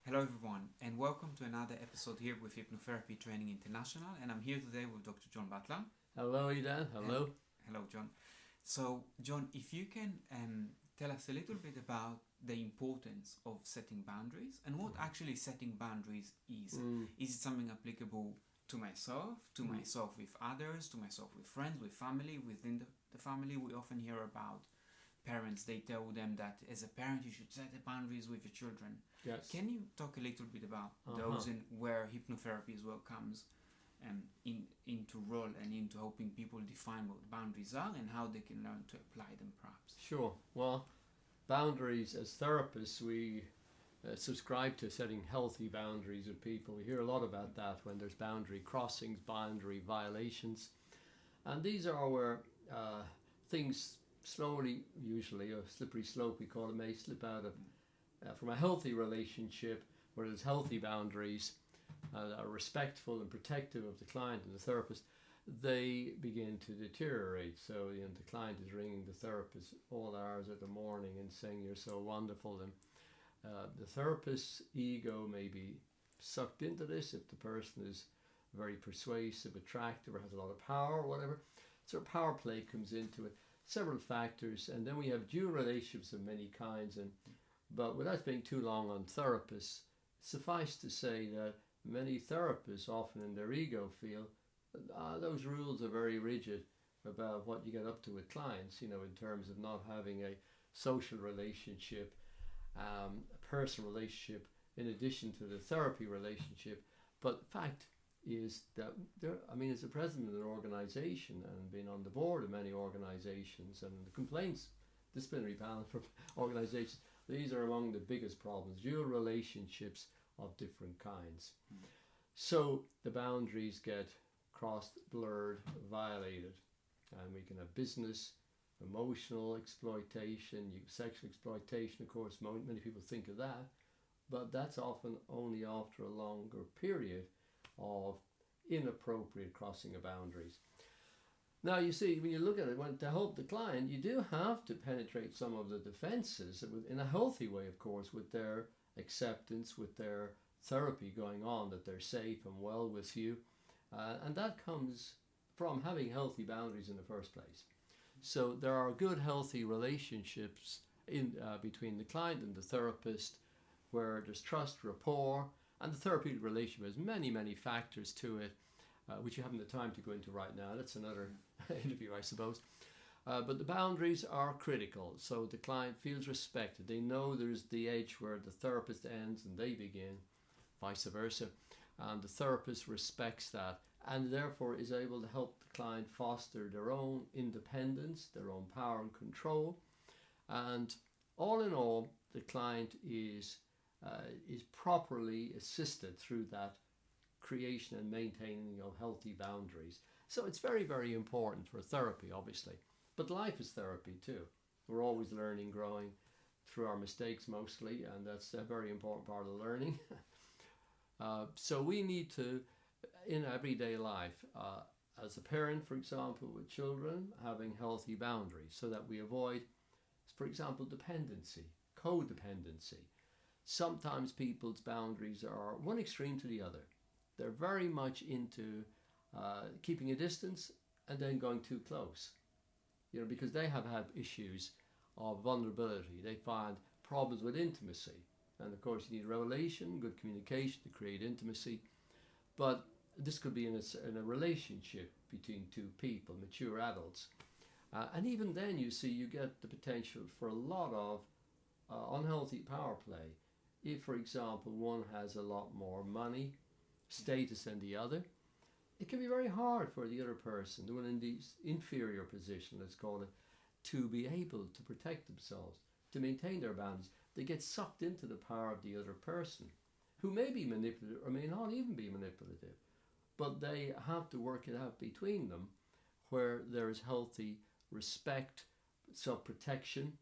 Hello everyone and welcome to another episode here with Hypnotherapy Training International, and I'm here today with Dr. John Butler. Hello Idan, hello. Hello John. So John, if you can tell us a little bit about the importance of setting boundaries and what actually setting boundaries is. Is it something applicable to myself, with others, to myself with friends, with family, within the family? We often hear about parents, they tell them that as a parent you should set the boundaries with your children. Yes. Can you talk a little bit about those and where hypnotherapy as well comes into role and into helping people define what boundaries are and how they can learn to apply them perhaps? Sure. Well, boundaries, as therapists, we subscribe to setting healthy boundaries with people. We hear a lot about that when there's boundary crossings, boundary violations. And these are where things slowly, usually, a slippery slope we call it, may slip out of from a healthy relationship where there's healthy boundaries, are respectful and protective of the client and the therapist. They begin to deteriorate. So the client is ringing the therapist all hours of the morning and saying you're so wonderful, and the therapist's ego may be sucked into this if the person is very persuasive, attractive, or has a lot of power or whatever. So power play comes into it. Several factors, and then we have dual relationships of many kinds. But without being too long on therapists, suffice to say that many therapists often in their ego feel those rules are very rigid about what you get up to with clients, in terms of not having a social relationship, a personal relationship in addition to the therapy relationship. But the fact is that as a president of an organization and being on the board of many organizations and the complaints disciplinary panel for organizations, these are among the biggest problems, dual relationships of different kinds. So the boundaries get crossed, blurred, violated, and we can have business, emotional exploitation, sexual exploitation, of course. Many people think of that, but that's often only after a longer period of inappropriate crossing of boundaries. Now, you see, when you look at it, to help the client, you do have to penetrate some of the defenses in a healthy way, of course, with their acceptance, with their therapy going on, that they're safe and well with you. And that comes from having healthy boundaries in the first place. So there are good, healthy relationships between the client and the therapist where there's trust, rapport, and the therapeutic relationship has many, many factors to it, which you haven't the time to go into right now. That's another interview, I suppose. But the boundaries are critical. So the client feels respected. They know there's the edge where the therapist ends and they begin, vice versa. And the therapist respects that and therefore is able to help the client foster their own independence, their own power and control. And all in all, the client is properly assisted through that creation and maintaining of healthy boundaries. So it's very, very important for therapy, obviously. But life is therapy too. We're always learning, growing through our mistakes mostly, and that's a very important part of learning. So we need to, in everyday life, as a parent, for example, with children, having healthy boundaries so that we avoid, for example, dependency, codependency. Sometimes people's boundaries are one extreme to the other. They're very much into keeping a distance and then going too close, because they have had issues of vulnerability. They find problems with intimacy. And of course, you need revelation, good communication to create intimacy. But this could be in a relationship between two people, mature adults. And even then, you get the potential for a lot of unhealthy power play. If, for example, one has a lot more money, status than the other, it can be very hard for the other person, the one in the inferior position, let's call it, to be able to protect themselves, to maintain their boundaries. They get sucked into the power of the other person, who may be manipulative or may not even be manipulative, but they have to work it out between them where there is healthy respect, self-protection,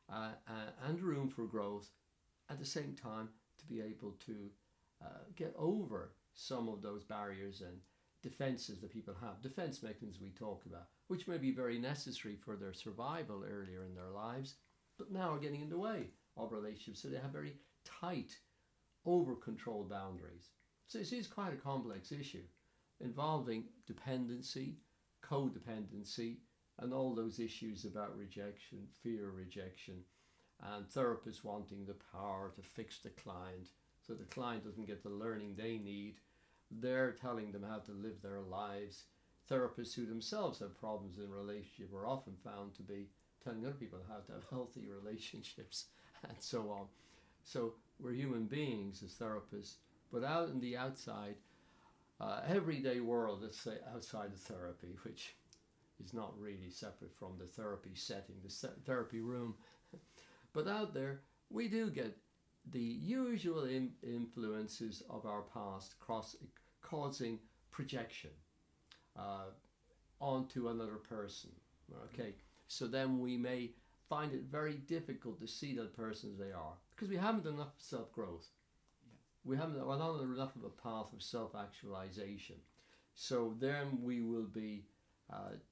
and room for growth, at the same time to be able to get over some of those barriers and defenses that people have, defense mechanisms we talk about, which may be very necessary for their survival earlier in their lives, but now are getting in the way of relationships. So they have very tight over-control boundaries. So you see, it's quite a complex issue involving dependency, codependency, and all those issues about rejection, fear of rejection, and therapists wanting the power to fix the client so the client doesn't get the learning they need. They're telling them how to live their lives. Therapists who themselves have problems in relationship are often found to be telling other people how to have healthy relationships and so on. So we're human beings as therapists, but out in the outside, everyday world, let's say outside of therapy, which is not really separate from the therapy setting, the therapy room, but out there we do get the usual influences of our past causing projection onto another person. Okay, so then we may find it very difficult to see that person as they are because we haven't done enough self-growth. We're not on enough of a path of self-actualization. So then we will be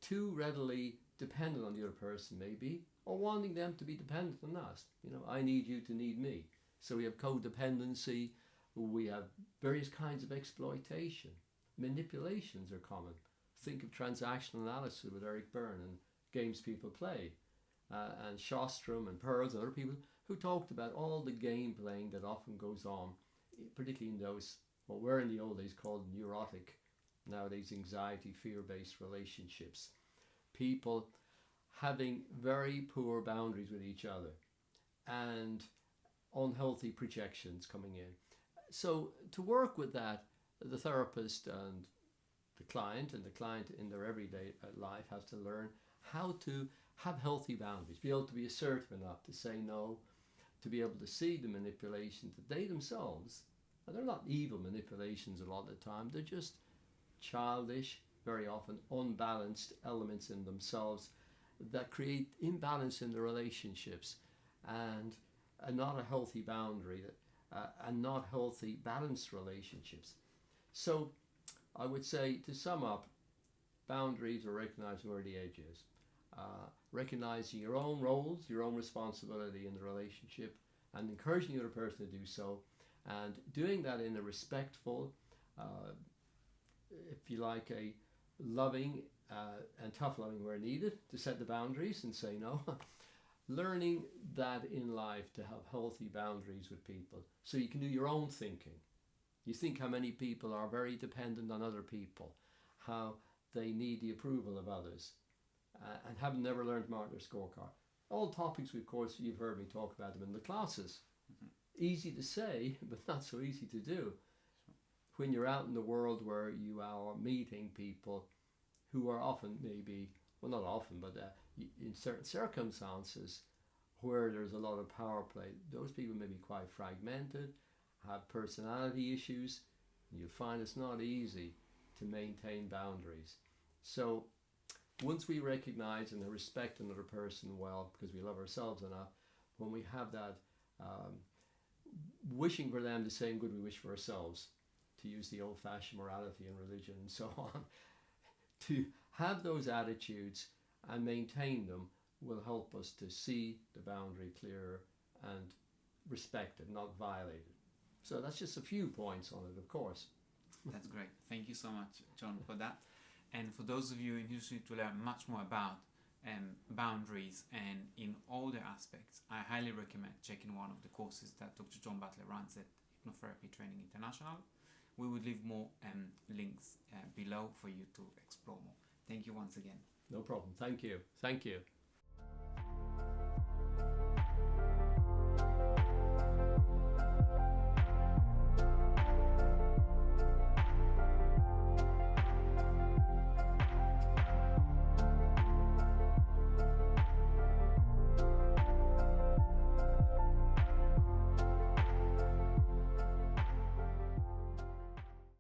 too readily dependent on the other person, maybe, or wanting them to be dependent on us. You know, I need you to need me. So we have codependency, we have various kinds of exploitation. Manipulations are common. Think of transactional analysis with Eric Byrne and games people play, and Shostrom and Pearls and other people who talked about all the game playing that often goes on, particularly in those, what were in the old days called neurotic, nowadays anxiety, fear-based relationships. People having very poor boundaries with each other and unhealthy projections coming in. So to work with that, the therapist and the client in their everyday life has to learn how to have healthy boundaries, be able to be assertive enough to say no, to be able to see the manipulations that they themselves, and they're not evil manipulations a lot of the time, they're just childish, very often unbalanced elements in themselves that create imbalance in the relationships and not a healthy boundary and not healthy balanced relationships. So I would say, to sum up, boundaries are recognizing where the edge is, recognizing your own roles, your own responsibility in the relationship, and encouraging the other person to do so, and doing that in a respectful, if you like, a loving and tough loving where needed, to set the boundaries and say no. Learning that in life, to have healthy boundaries with people so you can do your own thinking. You think how many people are very dependent on other people, how they need the approval of others, and have never learned to mark their scorecard. All topics, of course, you've heard me talk about them in the classes. Easy to say, but not so easy to do. When you're out in the world where you are meeting people who are often maybe, well, not often, but in certain circumstances where there's a lot of power play, those people may be quite fragmented, have personality issues, and you'll find it's not easy to maintain boundaries. So once we recognize and respect another person well, because we love ourselves enough, when we have that wishing for them the same good we wish for ourselves, to use the old-fashioned morality and religion and so on, to have those attitudes and maintain them will help us to see the boundary clearer and respect it, not violate it. So that's just a few points on it, of course. That's great. Thank you so much, John, for that. And for those of you interested to learn much more about boundaries and in all their aspects, I highly recommend checking one of the courses that Dr. John Butler runs at Hypnotherapy Training International. We would leave more links below for you to explore more. Thank you once again. No problem. Thank you. Thank you.